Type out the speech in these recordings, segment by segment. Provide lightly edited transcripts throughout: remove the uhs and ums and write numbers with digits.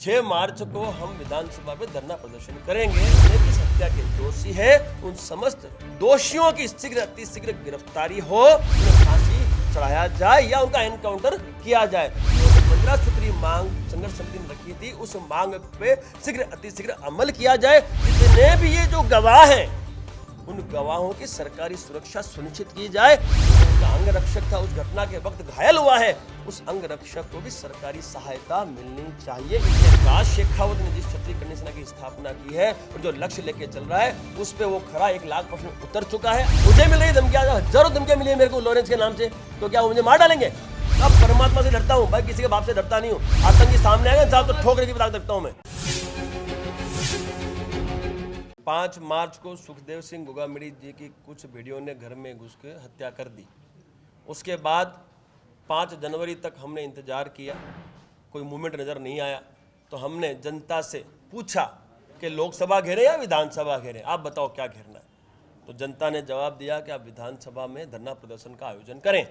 6 मार्च को हम विधानसभा में धरना प्रदर्शन करेंगे। जितने इस हत्या के दोषी है उन समस्त दोषियों की शीघ्र अतिशीघ्र गिरफ्तारी हो, उन्हें फांसी चढ़ाया जाए या उनका एनकाउंटर किया जाए। 15 सूत्री मांग संघर्ष समिति ने रखी थी, उस मांग पे शीघ्र अतिशीघ्र अमल किया जाए। जितने भी ये जो गवाह हैं उन गवाहों की सरकारी सुरक्षा सुनिश्चित की जाए। उनका अंग रक्षक था, उस घटना के वक्त घायल हुआ है, उस अंग रक्षक को भी सरकारी सहायता मिलनी चाहिए। राज शेखावत ने जिस क्षत्रिय कन्या सेना की स्थापना की है और जो लक्ष्य लेके चल रहा है उस पे वो खरा 1,00,000% उतर चुका है। मुझे मिल रही धमकियां, हजारों धमकियां मिली है मेरे को लॉरेंस के नाम से, तो क्या वो मुझे मार डालेंगे? अब परमात्मा से डरता हूँ भाई, किसी के बाप से डरता नहीं हूँ। आतंकी सामने आएगा साहब तो ठोकने की बात रखता हूँ मैं। 5 मार्च को सुखदेव सिंह गोगामेडी जी की कुछ वीडियो ने घर में घुस के हत्या कर दी। उसके बाद 5 जनवरी तक हमने इंतजार किया, कोई मूवमेंट नज़र नहीं आया। तो हमने जनता से पूछा कि लोकसभा घेरे या विधानसभा घेरे, आप बताओ क्या घेरना है। तो जनता ने जवाब दिया कि आप विधानसभा में धरना प्रदर्शन का आयोजन करें।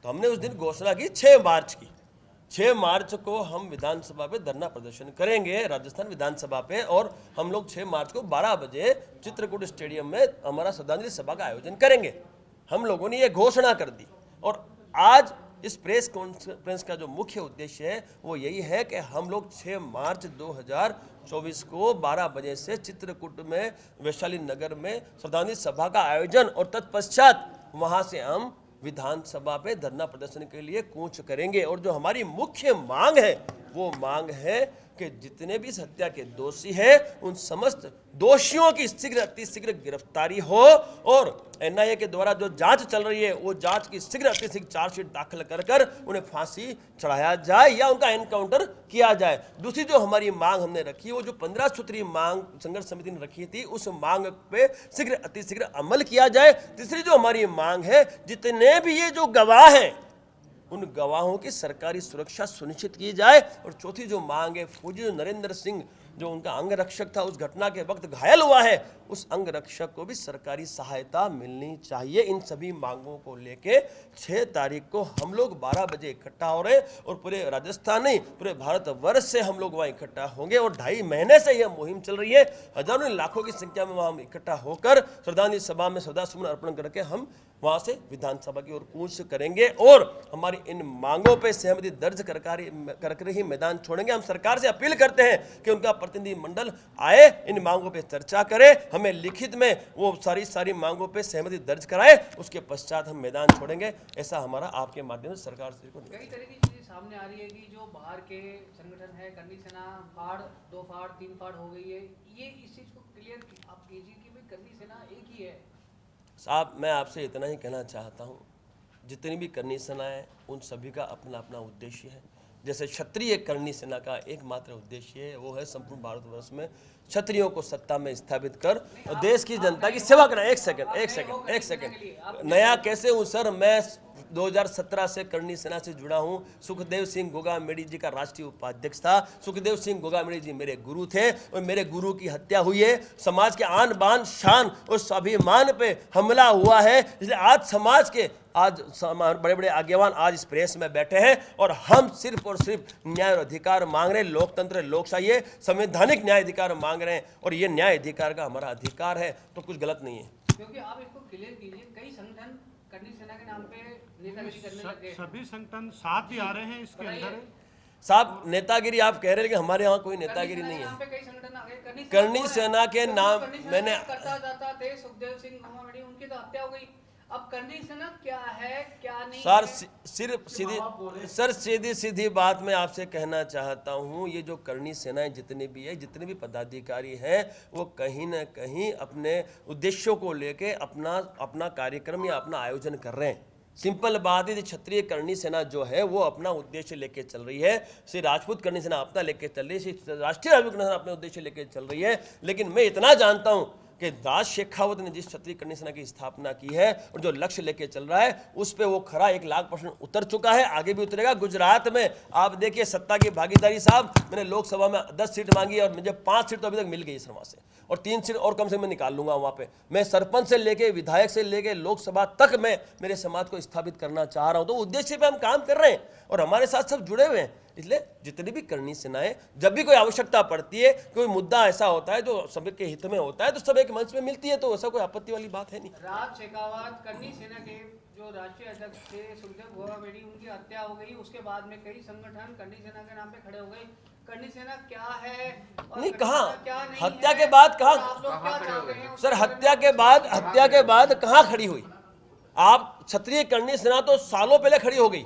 तो हमने उस दिन घोषणा की 6 मार्च की। 6 मार्च को हम विधानसभा पे धरना प्रदर्शन करेंगे, राजस्थान विधानसभा पे। और हम लोग 6 मार्च को 12 बजे चित्रकूट स्टेडियम में हमारा श्रद्धांजलि सभा का आयोजन करेंगे। हम लोगों ने ये घोषणा कर दी। और आज इस प्रेस कॉन्फ्रेंस का जो मुख्य उद्देश्य है वो यही है कि हम लोग 6 मार्च 2024 को 12 बजे से चित्रकूट में वैशाली नगर में श्रद्धांजलि सभा का आयोजन और तत्पश्चात वहाँ से हम विधानसभा पे धरना प्रदर्शन के लिए कूच करेंगे। और जो हमारी मुख्य मांग है वो मांग है कि जितने भी इस हत्या के दोषी हैं उन समस्त दोषियों की शीघ्र अतिशीघ्र गिरफ्तारी हो और एनआईए के द्वारा जो जांच चल रही है वो जांच की शीघ्र अतिशीघ्र चार्जशीट दाखिल कर उन्हें फांसी चढ़ाया जाए या उनका एनकाउंटर किया जाए। दूसरी जो हमारी मांग हमने रखी, वो जो 15 सूत्री मांग संघर्ष समिति ने रखी थी, उस मांग पे शीघ्र अतिशीघ्र अमल किया जाए। तीसरी जो हमारी मांग है, जितने भी ये जो गवाह हैं उन गवाहों की सरकारी सुरक्षा सुनिश्चित की जाए। और चौथी जो मांग है, फौजी नरेंद्र सिंह जो उनका अंग रक्षक था, उस घटना के वक्त घायल हुआ है, उस अंग रक्षक को भी सरकारी सहायता मिलनी चाहिए। इन सभी मांगों को लेके 6 तारीख को हम लोग 12 बजे इकट्ठा हो रहे हैं और पूरे राजस्थान नहीं पूरे भारतवर्ष से हम लोग वहाँ इकट्ठा होंगे। और 2.5 महीने से यह मुहिम चल रही है, हजारों लाखों की संख्या में वहाँ हम इकट्ठा होकर श्रद्धांजलि सभा में श्रद्धासुमन अर्पण करके हम वहाँ से विधानसभा की ओर कूच करेंगे। और हमारी इन मांगों पे सहमति दर्ज करके ही मैदान छोड़ेंगे। हम सरकार से अपील करते हैं कि उनका प्रतिनिधि मंडल आए, इन मांगों पे चर्चा करे, हमें लिखित में वो सारी मांगों पे सहमति दर्ज कराए, उसके पश्चात हम मैदान छोड़ेंगे। ऐसा हमारा आपके माध्यम से सरकार से कई तरह की चीजें सामने आ रही है कि जो बाहर के संगठन है, करनी सेना फाड़ 2 फाड़ 3 फाड़ हो गई है, ये इस चीज को क्लियर आप कीजिए कि भाई करनी सेना एक ही है। साहब मैं आपसे इतना ही कहना चाहता हूँ, जितनी भी करनी सेनाएं उन सभी का अपना अपना उद्देश्य है। जैसे क्षत्रिय करनी सेना का एकमात्र उद्देश्य है वो है संपूर्ण भारतवर्ष में क्षत्रियों को सत्ता में स्थापित कर और देश की जनता की सेवा करना। एक सेकंड नया कैसे हूँ सर, मैं 2017 से करनी सेना से जुड़ा हूँ। सुखदेव सिंह गोगामेडी जी का राष्ट्रीय उपाध्यक्ष था। सुखदेव सिंह गोगामेडी जी मेरे गुरु थे और मेरे गुरु की हत्या हुई है। समाज के आन बान शान और स्वाभिमान पे हमला हुआ है। इसलिए आज समाज के बड़े बड़े आगेवान आज इस प्रेस में बैठे हैं और हम सिर्फ और सिर्फ न्याय और अधिकार मांग रहे हैं। लोकतंत्र लोकशाही है, संवैधानिक न्याय अधिकार मांग रहे हैं और ये न्याय अधिकार का हमारा अधिकार है, तो कुछ गलत नहीं है। क्योंकि आप इसको क्लियर कीजिए, कई संगठन करनी सेना के नाम पे नेतागिरी करने लगे। सभी संगठन साथ ही आ रहे हैं इसके अंदर। साहब नेतागिरी आप कह रहे हैं कि हमारे यहाँ कोई नेतागिरी नहीं है। करनी सेना के नाम मैंने करता जाता थे सुखदेव सिंह गोगामेडी, उनकी तो हत्या हो गई। अब करनी सेना क्या है क्या नहीं सर सिर्फ सीधी सीधी बात मैं आपसे कहना चाहता हूँ, ये जो करनी सेनाएं जितनी भी है, जितने भी पदाधिकारी हैं, वो कहीं ना कहीं अपने उद्देश्यों को लेके अपना कार्यक्रम या अपना आयोजन कर रहे हैं। सिंपल बात है, क्षत्रिय करनी सेना जो है वो अपना उद्देश्य लेके चल रही है, श्री राजपूत करनी सेना अपना लेके चल रही है, श्री राष्ट्रीय राजपूत करनी सेना अपने उद्देश्य लेके चल रही है। लेकिन मैं इतना जानता हूँ कि राज शेखावत ने जिस क्षत्रिय करनी सेना की स्थापना की है और जो लक्ष्य लेके चल रहा है उस पे वो खरा 1,00,000% उतर चुका है, आगे भी उतरेगा। गुजरात में आप देखिए सत्ता की भागीदारी साहब, मैंने लोकसभा में 10 सीट मांगी और मुझे 5 सीट तो अभी तक मिल गई वहाँ से, और 3 सीट और कम से मैं निकाल लूंगा वहाँ पे। मैं सरपंच से लेके विधायक से लेके लोकसभा तक मैं मेरे समाज को स्थापित करना चाह रहा हूँ। तो उद्देश्य पे हम काम कर रहे हैं और हमारे साथ सब जुड़े हुए हैं। इसलिए जितनी भी करनी सेनाएं जब भी कोई आवश्यकता पड़ती है, कोई मुद्दा ऐसा होता है जो सभी के हित में होता है, तो सब एक मंच में मिलती है, तो ऐसा कोई आपत्ति वाली बात है नहीं। राज शेखावत करनी सेना के जो राष्ट्रीय अध्यक्ष थे सुखदेव गौड़ाबेड़ी, उनकी हत्या हो गई। उसके बाद में कई संगठन करनी सेना के नाम पे खड़े हो गए। करनी सेना क्या है और नहीं, करनी कहाँ? सेना क्या नहीं हत्या है? के बाद कहाँ? और आप लोग क्या चाहते हैं? सर हत्या के बाद कहाँ खड़ी हुई? आप क्षत्रिय करनी सेना तो सालों पहले खड़ी हो गई।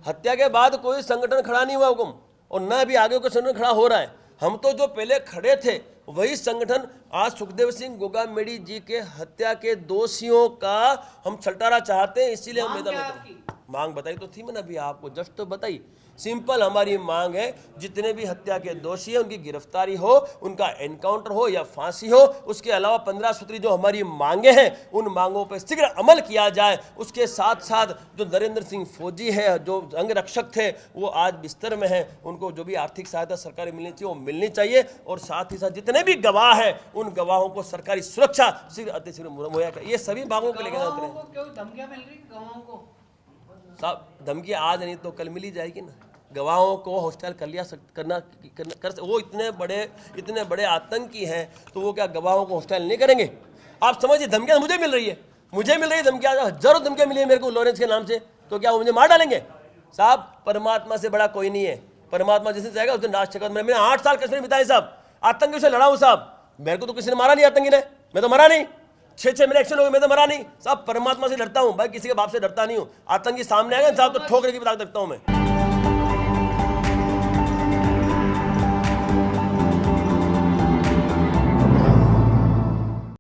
हत्या के बाद कोई संगठन खड़ा नहीं हुआ हुकुम, और न अभी आगे कोई संगठन खड़ा हो रहा है। हम तो जो पहले खड़े थे वही संगठन आज सुखदेव सिंह गोगामेड़ी जी के हत्या के दोषियों का हम छलटारा चाहते हैं, इसीलिए हम मांग मैदान क्या में आपकी? मांग बताई तो थी मैंने अभी आपको, जस्ट तो बताई। सिंपल हमारी मांग है, जितने भी हत्या के दोषी हैं उनकी गिरफ्तारी हो, उनका एनकाउंटर हो या फांसी हो। उसके अलावा 15 सूत्री जो हमारी मांगे हैं, उन मांगों पर शीघ्र अमल किया जाए। उसके साथ साथ जो नरेंद्र सिंह फौजी है, जो अंग रक्षक थे, वो आज बिस्तर में हैं, उनको जो भी आर्थिक सहायता सरकारी मिलनी चाहिए वो मिलनी चाहिए। और साथ ही साथ जितने भी गवाह हैं, उन गवाहों को सरकारी सुरक्षा शीघ्र अतिशीघ्र मुहैया करें। ये सभी मांगों को लेकर जाते गवाहों हैं को क्यों धमकियां मिल रही गवाहों को? साहब। धमकी आज नहीं तो कल मिली जाएगी ना। गवाहों को हॉस्टाइल कर लिया वो इतने बड़े आतंकी हैं, तो वो क्या गवाहों को हॉस्टाइल नहीं करेंगे? आप समझिए, धमकियां मुझे मिल रही है धमकियां, हजारों धमकियां मिली है मेरे को लॉरेंस के नाम से, तो क्या वो मुझे मार डालेंगे? साहब परमात्मा से बड़ा कोई नहीं है। परमात्मा जिसे चाहेगा उस दिन राज शेखावत। मैंने 8 साल कश्मीर बिताए साहब, आतंकी से लड़ा हूं साहब। मेरे को तो किसी ने मारा नहीं, आतंकी ने, मैं तो मरा नहीं। 6 मेरे एक्शन हो गए, मैं तो मरा नहीं साहब। परमात्मा से डरता हूं भाई, किसी के बाप से डरता नहीं हूं। आतंकी सामने आएगा साहब तो ठोकने की बात रखता हूं मैं।